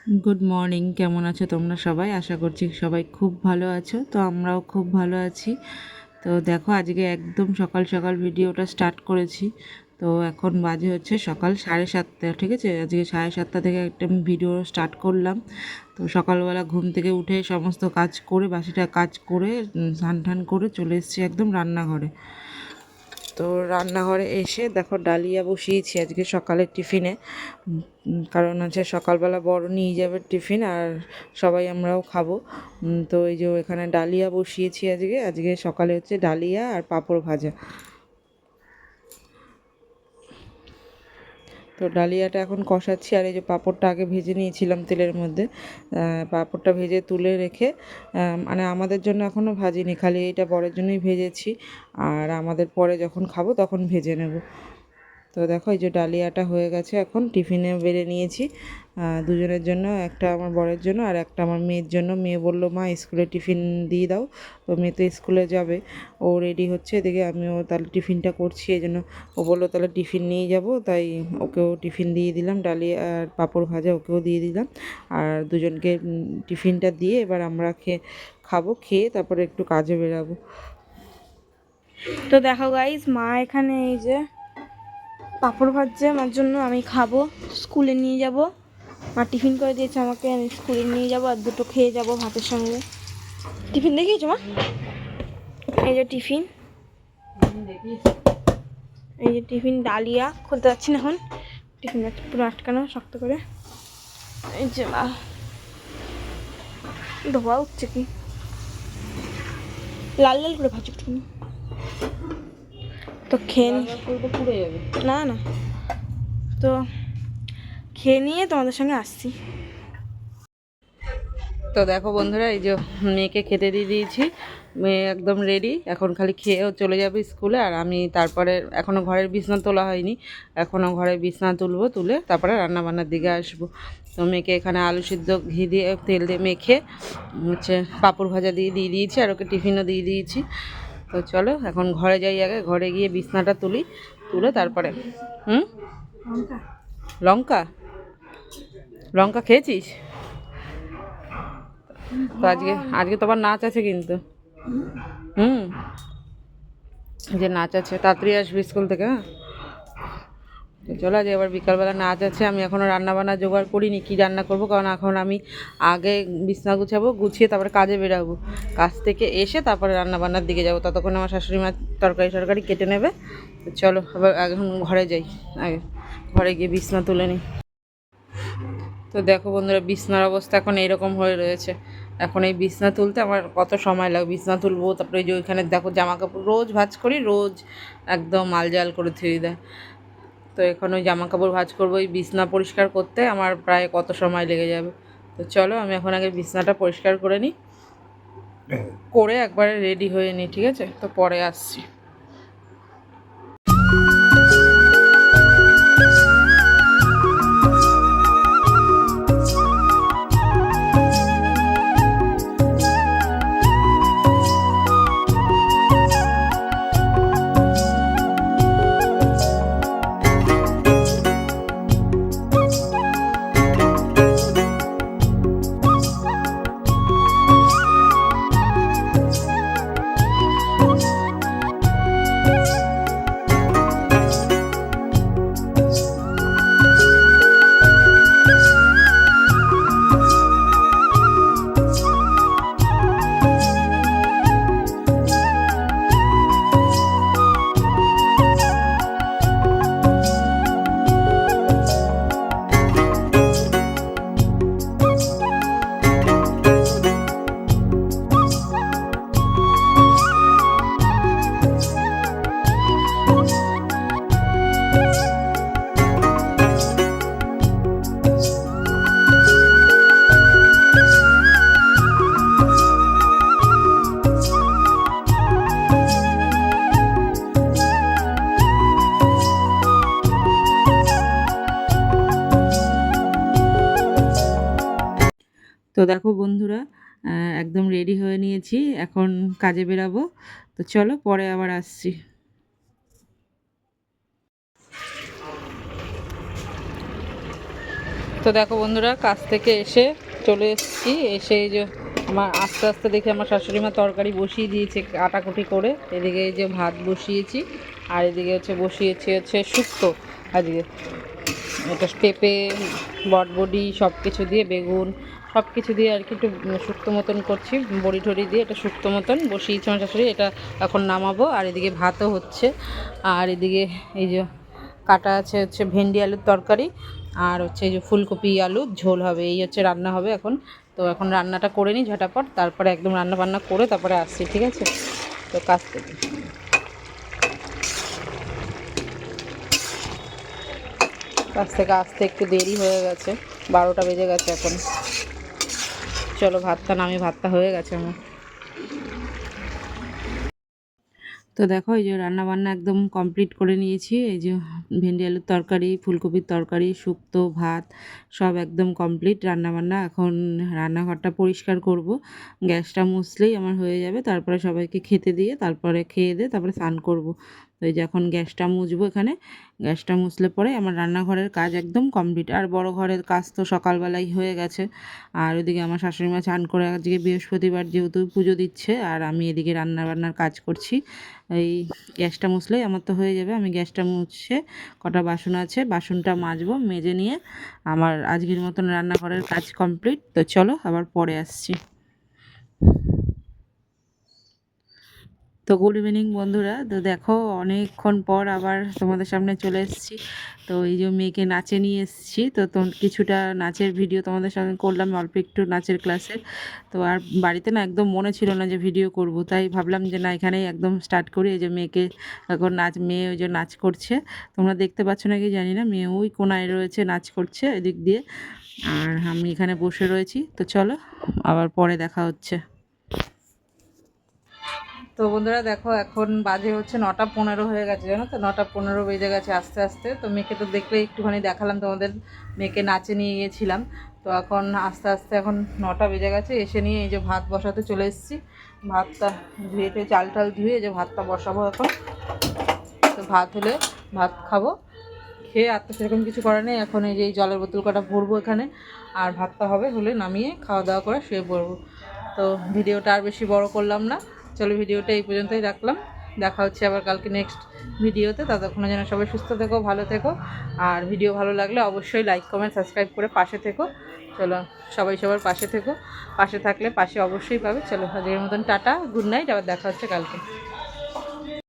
Good morning, কেমন আছো তোমরা সবাই? আশা করছি সবাই খুব ভালো আছো। তো আমরাও খুব ভালো আছি। তো দেখো, আজকে একদম সকাল সকাল ভিডিওটা স্টার্ট করেছি। তো এখন বাজে হচ্ছে সকাল 7:30, ঠিক আছে? আজকে 7:30 থেকে একটা ভিডিও স্টার্ট করলাম। তো সকালবেলা ঘুম থেকে উঠে সমস্ত কাজ করে, বাসিটা কাজ করে, স্নান টান করে চলে এসেছি একদম রান্নাঘরে। তো রান্নাঘরে এসে দেখো ডালিয়া বসিয়েছি আজকে সকালের টিফিনে। কারণ হচ্ছে সকালবেলা বড় নিয়ে যাবে টিফিন, আর সবাই আমরাও খাবো। তো এই যে এখানে ডালিয়া বসিয়েছি আজকে সকালে হচ্ছে ডালিয়া আর পাঁপড় ভাজা। তো ডালিয়াটা এখন কষাচ্ছি, আর এই যে পাঁপড়টা আগে ভেজে নিয়েছিলাম তেলের মধ্যে। পাঁপড়টা ভেজে তুলে রেখে, মানে আমাদের জন্য এখনও ভাজিনি, খালি এইটা বরের জন্যই ভেজেছি। আর আমাদের পরে যখন খাবো তখন ভেজে নেব। তো দেখো এই যে ডালিয়াটা হয়ে গেছে, এখন টিফিনে বেড়ে নিয়েছি দুজনের জন্য, একটা আমার বরের জন্য আর একটা আমার মেয়ের জন্য। মেয়ে বললো, মা স্কুলে টিফিন দিয়ে দাও। তো মেয়ে তো স্কুলে যাবে, ও রেডি হচ্ছে, এদিকে আমিও তাহলে টিফিনটা করছি। এই জন্য ও বললো তাহলে টিফিন নিয়ে যাব, তাই ওকেও টিফিন দিয়ে দিলাম, ডালিয়া আর পাঁপড় ভাজা ওকেও দিয়ে দিলাম। আর দুজনকে টিফিনটা দিয়ে এবার আমরা খাবো, খেয়ে তারপরে একটু কাজে বেরাবো। তো দেখো গাইস, মা এখানে এই যে পাঁপড় ভাজছে আমার জন্য, আমি খাবো, স্কুলে নিয়ে যাব। মা টিফিন করে দিয়েছে আমাকে, আমি স্কুলে নিয়ে যাব আর দুটো খেয়ে যাব ভাতের সঙ্গে। টিফিন দেখিয়েছো মা? এই যে টিফিন, এই যে টিফিন ডালিয়া, খুলতে যাচ্ছি না এখন, টিফিন পুরো আটকানো শক্ত করে। এই যে মা, ধোয়া উঠছে কি, লাল লাল করে ভাজো একটু। তো খেয়ে পুড়ে যাবে না না, তো খেয়ে নিয়ে তোমাদের সঙ্গে আসছি। তো দেখো বন্ধুরা, এই যে মেয়েকে খেতে দিয়ে দিয়েছি, মেয়ে একদম রেডি, এখন খালি খেয়েও চলে যাবে স্কুলে। আর আমি তারপরে এখনও ঘরের বিছনা তোলা হয়নি, এখনও ঘরের বিছনা তুলে তারপরে রান্নাবান্নার দিকে আসবো। তো মেয়েকে এখানে আলু সিদ্ধ ঘি দিয়ে তেল দিয়ে মেখে হচ্ছে পাঁপড় ভাজা দিয়ে দিয়েছি, আর ওকে টিফিনও দিয়ে দিয়েছি। তো চলো এখন ঘরে যাই, আগে ঘরে গিয়ে বিছনাটা তুলে তারপরে লঙ্কা লঙ্কা খেয়েছিস? তো আজকে তোমার নাচ আছে কিন্তু। হুম, যে নাচ আছে, তাড়াতাড়ি আসবি স্কুল থেকে। হ্যাঁ, তো চলো, আজ এবার বিকালবেলা নাচ আছে। আমি এখনও রান্নাবান্না জোগাড় করিনি, কী রান্না করবো, কারণ এখন আমি আগে বিছনা গুছাবো, গুছিয়ে তারপরে কাজে বেরাবো। কাজ থেকে এসে তারপরে রান্নাবান্নার দিকে যাবো, ততক্ষণ আমার শাশুড়ি মা তরকারি কেটে নেবে। তো চলো আবার এখন ঘরে যাই, আগে ঘরে গিয়ে বিছনা তুলে নিই। তো দেখো বন্ধুরা, বিছনার অবস্থা এখন এইরকম হয়ে রয়েছে। এখন এই বিছনা তুলতে আমার কত সময় লাগে, বিছনা তুলবো, তারপরে যে ওইখানে দেখো জামা কাপড় রোজ ভাঁজ করি, রোজ একদম মালজাল করে ধুয়ে দেয়। তো এখন ওই জামা কাপড় ভাঁজ করবো, ওই বিছনা পরিষ্কার করতে আমার প্রায় কত সময় লেগে যাবে। তো চলো আমি এখন আগে বিছনাটা পরিষ্কার করে নিই, করে একবারে রেডি হয়ে নিই, ঠিক আছে? তো পরে আসছি। তো দেখো বন্ধুরা, একদম রেডি হয়ে নিয়েছি, এখন কাজে বেরাবো। তো চলো পরে আবার আসছি। তো তো দেখো বন্ধুরা, কাজ থেকে এসে চলে এসেছি। এসে এই যে আমার আস্তে আস্তে দেখে আমার শাশুড়ি মা তরকারি বসিয়ে দিয়েছে কাটাকুটি করে। এদিকে এই যে ভাত বসিয়েছি, আর এদিকে বসিয়েছি শুক্তো। আজকে এটা পেঁপে, বটবডি সব কিছু দিয়ে, বেগুন সব কিছু দিয়ে আর কি একটু শুক্তো মতন করছি, বড়ি ঠড়ি দিয়ে এটা শুক্তো মতন বসিয়েছি আমার শাশুড়ি। এটা এখন নামাবো। আর এদিকে ভাতও হচ্ছে। আর এদিকে এই যে কাটা আছে ভেন্ডি আলুর তরকারি, আর এই যে ফুলকপি আলু ঝোল হবে। এই রান্না হবে এখন। তো এখন রান্নাটা করে নিই ঝটাপট, তারপরে একদম রান্না বান্না করে তারপরে আসছি, ঠিক আছে? তো কাজ থেকে আসতে একটু দেরি হয়ে গেছে, 12টা বেজে গেছে এখন। চলো ভাতটা নামি, ভাতটা হয়ে গেছে আমার। তো দেখো এই যে রান্না বান্না একদম কমপ্লিট করে নিয়েছি। এই যে ভেন্ডি আলুর তরকারি, ফুলকপির তরকারি, শুক্তো, ভাত সব একদম কমপ্লিট রান্না বান্না। এখন রান্নাঘরটা পরিষ্কার করব, গ্যাসটা মুছলেই আমার হয়ে যাবে। তারপরে সবাইকে খেতে দিয়ে তারপরে খেয়ে দিয়ে তারপরে স্নান করব। তো এই যে এখন গ্যাসটা মুছবো এখানে। গ্যাসটা মুছলে পরে আমার রান্নাঘরের কাজ একদম কমপ্লিট। আর বড় ঘরের কাজ তো সকালবেলাই হয়ে গেছে। আর ওদিকে আমার শাশুড়ি মা চান করে আজকে বৃহস্পতিবার যেহেতু পুজো দিচ্ছে, আর আমি এদিকে রান্না বান্নার কাজ করছি। এই গ্যাসটা মুছলেই আমার তো হয়ে যাবে। আমি গ্যাসটা মুছে কটা বাসন আছে, বাসনটা মাজবো, মেজে নিয়ে আমার আজকের মতন রান্নাঘরের কাজ কমপ্লিট। তো চলো আবার পরে আসছি। তো গুড ইভিনিং বন্ধুরা। তো দেখো অনেকক্ষণ পর আবার তোমাদের সামনে চলে এসেছি। তো এই যে মেয়েকে নাচে নিয়ে এসেছি। তো কিছুটা নাচের ভিডিও তোমাদের সঙ্গে করলাম, অল্প একটু নাচের ক্লাসের। তো আর বাড়িতে না একদম মনে ছিল না যে ভিডিও করব, তাই ভাবলাম যে না এখানেই একদম স্টার্ট করি। এই যে মেয়েকে এখন মেয়ে ওই যে নাচ করছে, তোমরা দেখতে পাচ্ছ নাকি জানি না। মেয়ে ওই কোনায় রয়েছে, নাচ করছে এদিক দিয়ে, আর আমি এখানে বসে রয়েছি। তো চলো আবার পরে দেখা হচ্ছে। তো বন্ধুরা দেখো এখন বাজে 9টা 15 হয়ে গেছে, জানো তো? 9টা 15 বেজে গেছে আস্তে আস্তে। তো মেয়েকে তো দেখলে একটুখানি দেখালাম তোমাদের, মেয়েকে নাচে নিয়ে গিয়েছিলাম। তো এখন আস্তে আস্তে এখন 9টা বেজে গেছে। এসে নিয়ে এই যে ভাত বসাতে চলে এসেছি। ভাতটা ধুয়ে চাল টাল ধুয়ে এই যে ভাতটা বসাবো এখন। তো ভাত হলে ভাত খাবো, খেয়ে আর তো সেরকম কিছু করার নেই। এখন এই যে জলের বোতল কটা ভরবো এখানে, আর ভাতটা হলে নামিয়ে খাওয়া দাওয়া করে শুয়ে পড়বো। তো ভিডিওটা আর বেশি বড় করলাম না, চলো ভিডিওটা এই পর্যন্তই রাখলাম। দেখা হচ্ছে আবার কালকে নেক্সট ভিডিওতে। ততক্ষণে যেন সবাই সুস্থ থেকো, ভালো থেকো। আর ভিডিও ভালো লাগলে অবশ্যই লাইক কমেন্ট সাবস্ক্রাইব করে পাশে থেকো। চলো সবাই সবার পাশে থেকো, পাশে থাকলে পাশে অবশ্যই পাবে। চলো আজকের মতন টাটা, গুড নাইট, আবার দেখা হচ্ছে কালকে।